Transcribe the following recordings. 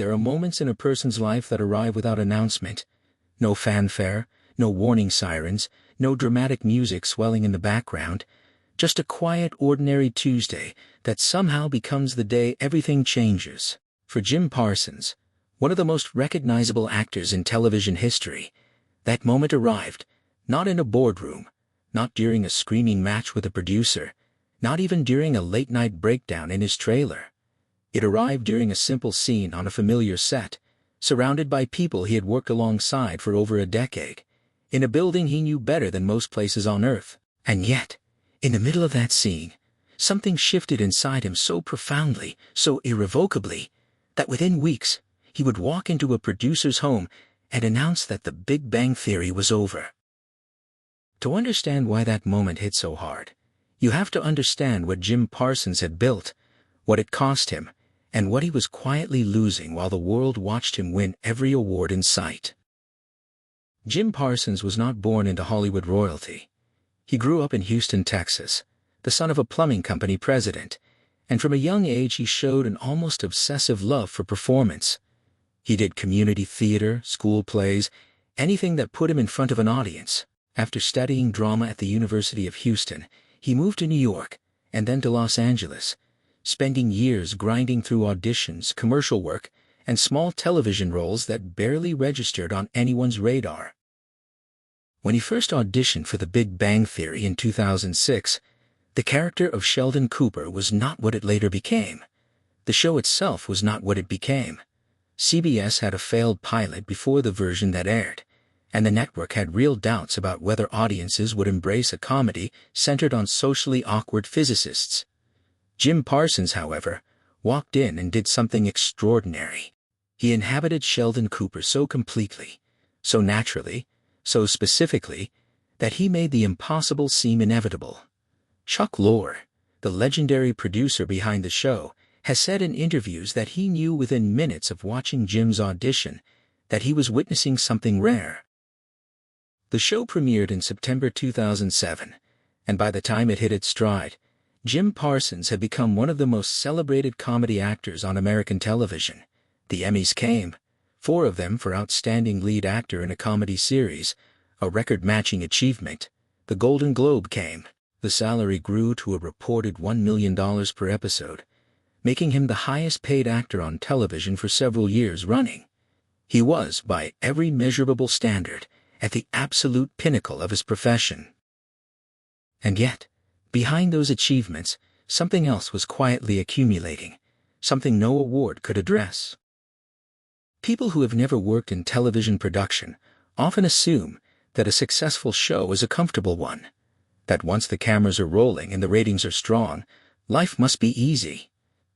there are moments in a person's life that arrive without announcement. No fanfare, no warning sirens, no dramatic music swelling in the background. Just a quiet, ordinary Tuesday that somehow becomes the day everything changes. For Jim Parsons, one of the most recognizable actors in television history, that moment arrived, not in a boardroom, not during a screaming match with a producer, not even during a late-night breakdown in his trailer. It arrived during a simple scene on a familiar set, surrounded by people he had worked alongside for over a decade, in a building he knew better than most places on Earth. And yet, in the middle of that scene, something shifted inside him so profoundly, so irrevocably, that within weeks, he would walk into a producer's home and announce that The Big Bang Theory was over. To understand why that moment hit so hard, you have to understand what Jim Parsons had built, what it cost him, and what he was quietly losing while the world watched him win every award in sight. Jim Parsons was not born into Hollywood royalty. He grew up in Houston, Texas, the son of a plumbing company president, and from a young age he showed an almost obsessive love for performance. He did community theater, school plays, anything that put him in front of an audience. After studying drama at the University of Houston, he moved to New York, and then to Los Angeles, spending years grinding through auditions, commercial work, and small television roles that barely registered on anyone's radar. When he first auditioned for The Big Bang Theory in 2006, the character of Sheldon Cooper was not what it later became. The show itself was not what it became. CBS had a failed pilot before the version that aired, and the network had real doubts about whether audiences would embrace a comedy centered on socially awkward physicists. Jim Parsons, however, walked in and did something extraordinary. He inhabited Sheldon Cooper so completely, so naturally, so specifically, that he made the impossible seem inevitable. Chuck Lorre, the legendary producer behind the show, has said in interviews that he knew within minutes of watching Jim's audition that he was witnessing something rare. The show premiered in September 2007, and by the time it hit its stride, Jim Parsons had become one of the most celebrated comedy actors on American television. The Emmys came, 4 of them for Outstanding Lead Actor in a Comedy Series, a record-matching achievement. The Golden Globe came. The salary grew to a reported $1 million per episode, making him the highest-paid actor on television for several years running. He was, by every measurable standard, at the absolute pinnacle of his profession. And yet, behind those achievements, something else was quietly accumulating, something no award could address. People who have never worked in television production often assume that a successful show is a comfortable one, that once the cameras are rolling and the ratings are strong, life must be easy.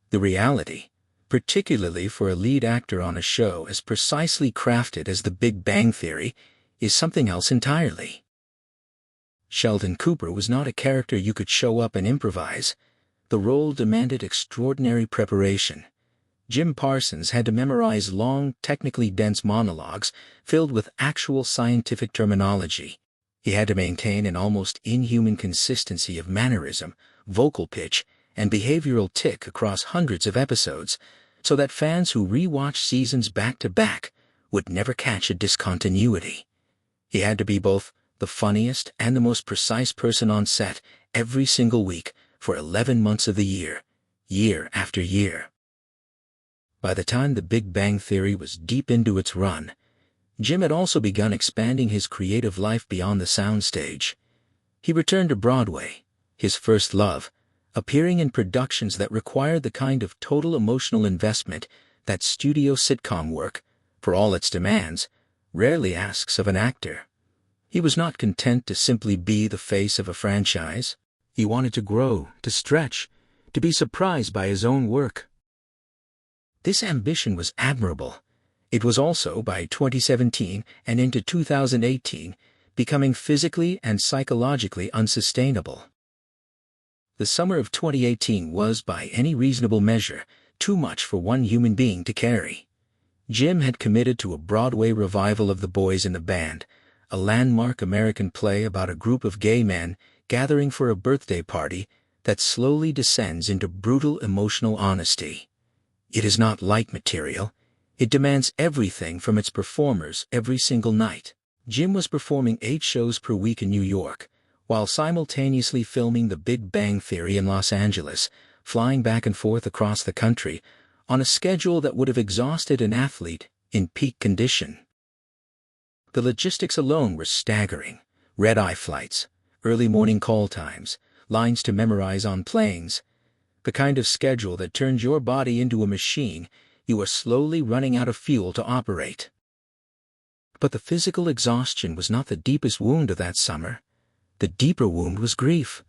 The reality, particularly for a lead actor on a show as precisely crafted as The Big Bang Theory, is something else entirely. Sheldon Cooper was not a character you could show up and improvise. The role demanded extraordinary preparation. Jim Parsons had to memorize long, technically dense monologues filled with actual scientific terminology. He had to maintain an almost inhuman consistency of mannerism, vocal pitch, and behavioral tic across hundreds of episodes, so that fans who re-watched seasons back-to-back would never catch a discontinuity. He had to be both the funniest and the most precise person on set every single week for 11 months of the year, year after year. By the time The Big Bang Theory was deep into its run, Jim had also begun expanding his creative life beyond the soundstage. He returned to Broadway, his first love, appearing in productions that required the kind of total emotional investment that studio sitcom work, for all its demands, rarely asks of an actor. He was not content to simply be the face of a franchise. He wanted to grow, to stretch, to be surprised by his own work. This ambition was admirable. It was also, by 2017 and into 2018, becoming physically and psychologically unsustainable. The summer of 2018 was, by any reasonable measure, too much for one human being to carry. Jim had committed to a Broadway revival of The Boys in the Band, a landmark American play about a group of gay men gathering for a birthday party that slowly descends into brutal emotional honesty. It is not light material. It demands everything from its performers every single night. Jim was performing 8 shows per week in New York, while simultaneously filming The Big Bang Theory in Los Angeles, flying back and forth across the country, on a schedule that would have exhausted an athlete in peak condition. The logistics alone were staggering. Red-eye flights, early morning call times, lines to memorize on planes. The kind of schedule that turns your body into a machine you are slowly running out of fuel to operate. But the physical exhaustion was not the deepest wound of that summer. The deeper wound was grief.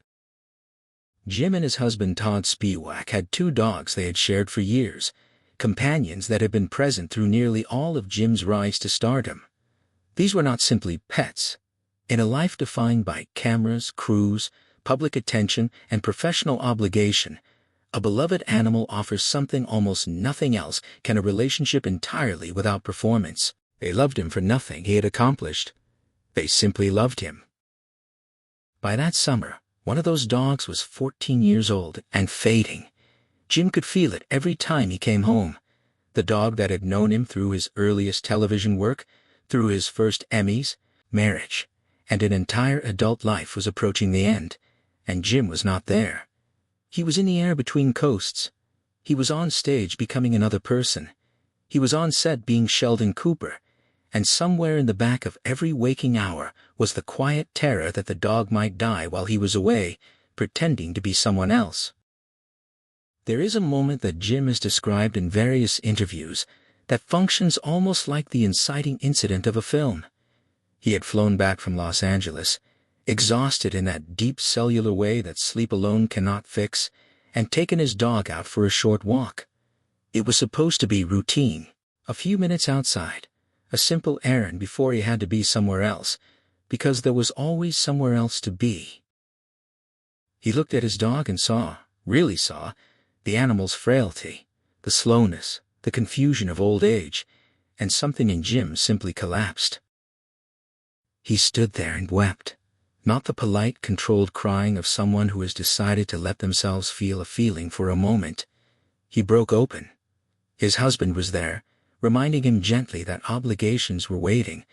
Jim and his husband Todd Spiewak had 2 dogs they had shared for years, companions that had been present through nearly all of Jim's rise to stardom. These were not simply pets. In a life defined by cameras, crews, public attention, and professional obligation, a beloved animal offers something almost nothing else can: a relationship entirely without performance. They loved him for nothing he had accomplished. They simply loved him. By that summer, one of those dogs was 14 years old and fading. Jim could feel it every time he came home. The dog that had known him through his earliest television work, through his first Emmys, marriage, and an entire adult life was approaching the end, and Jim was not there. He was in the air between coasts. He was on stage becoming another person. He was on set being Sheldon Cooper, and somewhere in the back of every waking hour was the quiet terror that the dog might die while he was away, pretending to be someone else. There is a moment that Jim has described in various interviews that functions almost like the inciting incident of a film. He had flown back from Los Angeles, exhausted in that deep cellular way that sleep alone cannot fix, and taken his dog out for a short walk. It was supposed to be routine, a few minutes outside, a simple errand before he had to be somewhere else, because there was always somewhere else to be. He looked at his dog and really saw, the animal's frailty, the slowness, the confusion of old age, and something in Jim simply collapsed. He stood there and wept, not the polite, controlled crying of someone who has decided to let themselves feel a feeling for a moment. He broke open. His husband was there, reminding him gently that obligations were waiting,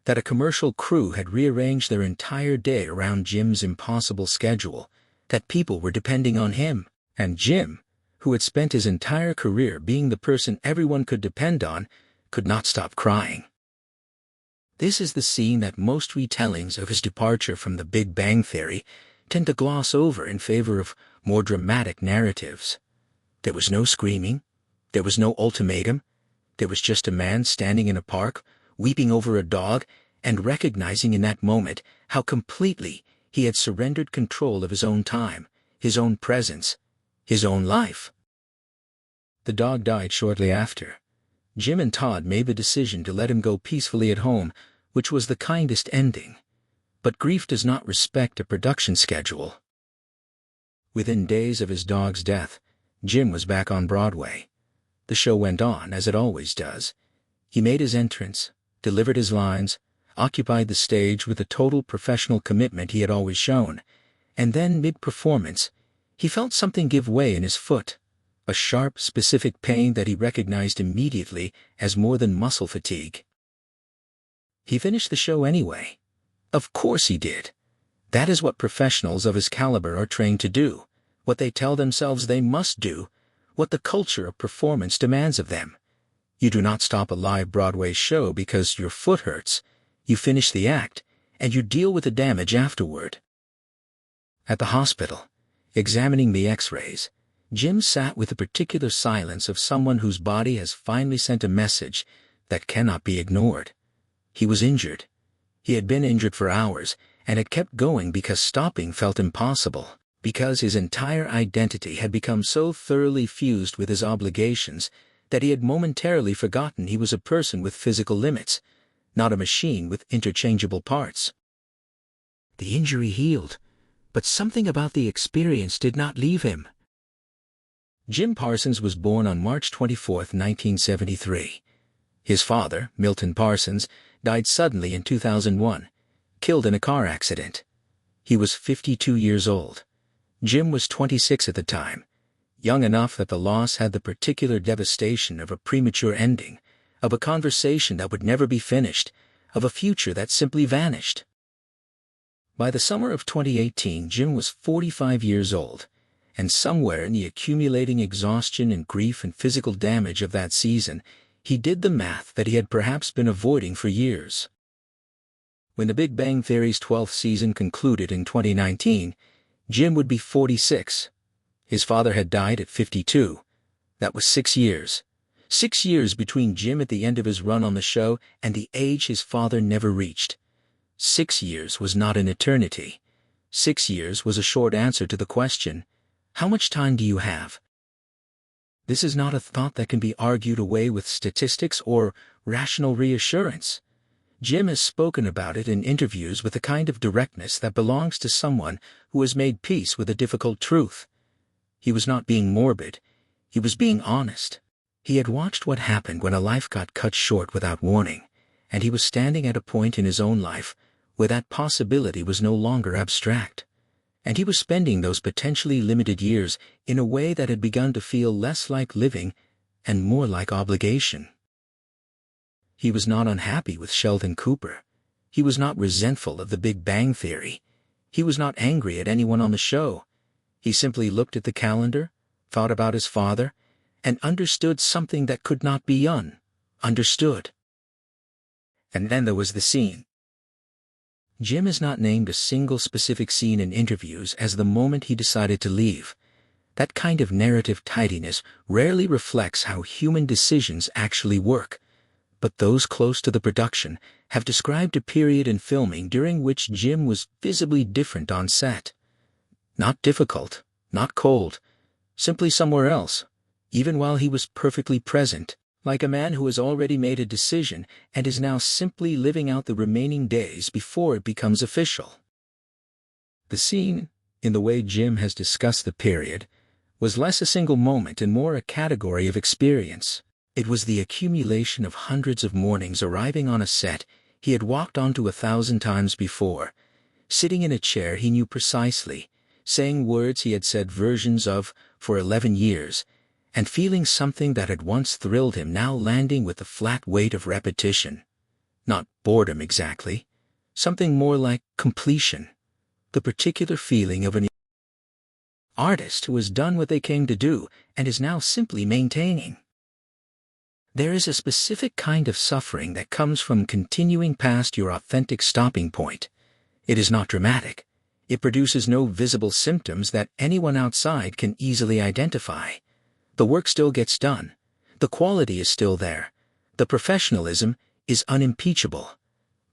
that a commercial crew had rearranged their entire day around Jim's impossible schedule, that people were depending on him, and Jim, who had spent his entire career being the person everyone could depend on, could not stop crying. This is the scene that most retellings of his departure from The Big Bang Theory tend to gloss over in favor of more dramatic narratives. There was no screaming. There was no ultimatum. There was just a man standing in a park, weeping over a dog, and recognizing in that moment how completely he had surrendered control of his own time, his own presence, his own life. The dog died shortly after. Jim and Todd made the decision to let him go peacefully at home, which was the kindest ending. But grief does not respect a production schedule. Within days of his dog's death, Jim was back on Broadway. The show went on, as it always does. He made his entrance, delivered his lines, occupied the stage with the total professional commitment he had always shown, and then, mid-performance, he felt something give way in his foot, a sharp, specific pain that he recognized immediately as more than muscle fatigue. He finished the show anyway. Of course he did. That is what professionals of his caliber are trained to do, what they tell themselves they must do, what the culture of performance demands of them. You do not stop a live Broadway show because your foot hurts. You finish the act, and you deal with the damage afterward. At the hospital, examining the X-rays, Jim sat with the particular silence of someone whose body has finally sent a message that cannot be ignored. He was injured. He had been injured for hours and had kept going because stopping felt impossible, because his entire identity had become so thoroughly fused with his obligations that he had momentarily forgotten he was a person with physical limits, not a machine with interchangeable parts. The injury healed, but something about the experience did not leave him. Jim Parsons was born on March 24, 1973. His father, Milton Parsons, died suddenly in 2001, killed in a car accident. He was 52 years old. Jim was 26 at the time, young enough that the loss had the particular devastation of a premature ending, of a conversation that would never be finished, of a future that simply vanished. By the summer of 2018, Jim was 45 years old, and somewhere in the accumulating exhaustion and grief and physical damage of that season, he did the math that he had perhaps been avoiding for years. When The Big Bang Theory's 12th season concluded in 2019, Jim would be 46. His father had died at 52. That was 6 years. 6 years between Jim at the end of his run on the show and the age his father never reached. 6 years was not an eternity. 6 years was a short answer to the question, how much time do you have? This is not a thought that can be argued away with statistics or rational reassurance. Jim has spoken about it in interviews with a kind of directness that belongs to someone who has made peace with a difficult truth. He was not being morbid. He was being honest. He had watched what happened when a life got cut short without warning, and he was standing at a point in his own life where that possibility was no longer abstract. And he was spending those potentially limited years in a way that had begun to feel less like living and more like obligation. He was not unhappy with Sheldon Cooper. He was not resentful of The Big Bang Theory. He was not angry at anyone on the show. He simply looked at the calendar, thought about his father, and understood something that could not be understood. And then there was the scene. Jim has not named a single specific scene in interviews as the moment he decided to leave. That kind of narrative tidiness rarely reflects how human decisions actually work, but those close to the production have described a period in filming during which Jim was visibly different on set. Not difficult, not cold, simply somewhere else, even while he was perfectly present, like a man who has already made a decision and is now simply living out the remaining days before it becomes official. The scene, in the way Jim has discussed the period, was less a single moment and more a category of experience. It was the accumulation of hundreds of mornings arriving on a set he had walked onto 1,000 times before, sitting in a chair he knew precisely, saying words he had said versions of for 11 years, and feeling something that had once thrilled him now landing with the flat weight of repetition. Not boredom exactly, something more like completion, the particular feeling of an artist who has done what they came to do and is now simply maintaining. There is a specific kind of suffering that comes from continuing past your authentic stopping point. It is not dramatic. It produces no visible symptoms that anyone outside can easily identify. The work still gets done. The quality is still there. The professionalism is unimpeachable.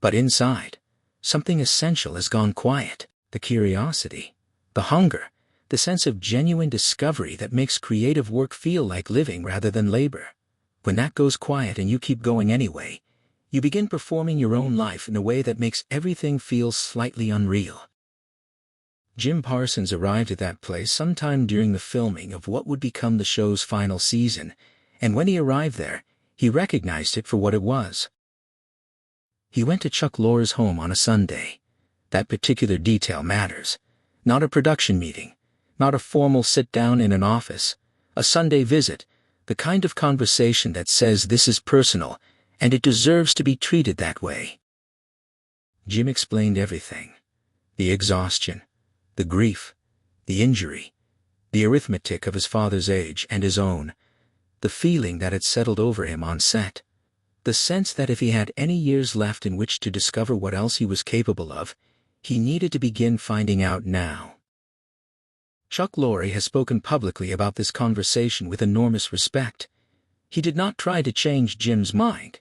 But inside, something essential has gone quiet. The curiosity, the hunger, the sense of genuine discovery that makes creative work feel like living rather than labor. When that goes quiet and you keep going anyway, you begin performing your own life in a way that makes everything feel slightly unreal. Jim Parsons arrived at that place sometime during the filming of what would become the show's final season, and when he arrived there, he recognized it for what it was. He went to Chuck Lorre's home on a Sunday. That particular detail matters. Not a production meeting, not a formal sit-down in an office, a Sunday visit, the kind of conversation that says this is personal, and it deserves to be treated that way. Jim explained everything. The exhaustion, the grief, the injury, the arithmetic of his father's age and his own, the feeling that had settled over him on set, the sense that if he had any years left in which to discover what else he was capable of, he needed to begin finding out now. Chuck Lorre has spoken publicly about this conversation with enormous respect. He did not try to change Jim's mind.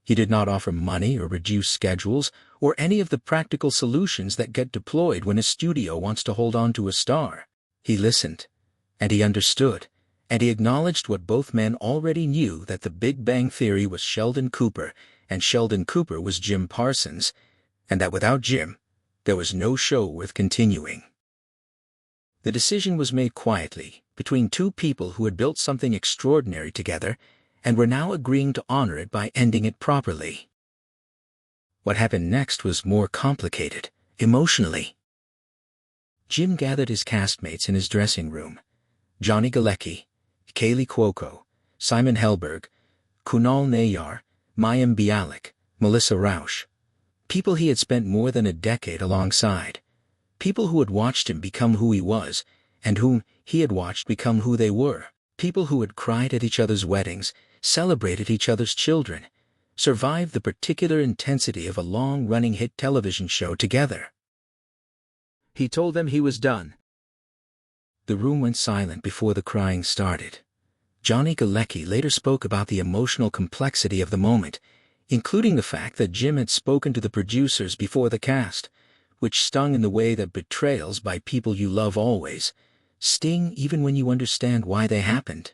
He did not offer money or reduce schedules or any of the practical solutions that get deployed when a studio wants to hold on to a star. He listened, and he understood, and he acknowledged what both men already knew, that The Big Bang Theory was Sheldon Cooper and Sheldon Cooper was Jim Parsons, and that without Jim, there was no show worth continuing. The decision was made quietly, between two people who had built something extraordinary together and were now agreeing to honor it by ending it properly. What happened next was more complicated, emotionally. Jim gathered his castmates in his dressing room. Johnny Galecki, Kaylee Cuoco, Simon Helberg, Kunal Nayar, Mayim Bialik, Melissa Rauch. People he had spent more than a decade alongside. People who had watched him become who he was, and whom he had watched become who they were. People who had cried at each other's weddings, celebrated each other's children, survived the particular intensity of a long-running hit television show together. He told them he was done. The room went silent before the crying started. Johnny Galecki later spoke about the emotional complexity of the moment, including the fact that Jim had spoken to the producers before the cast, which stung in the way that betrayals by people you love always sting even when you understand why they happened.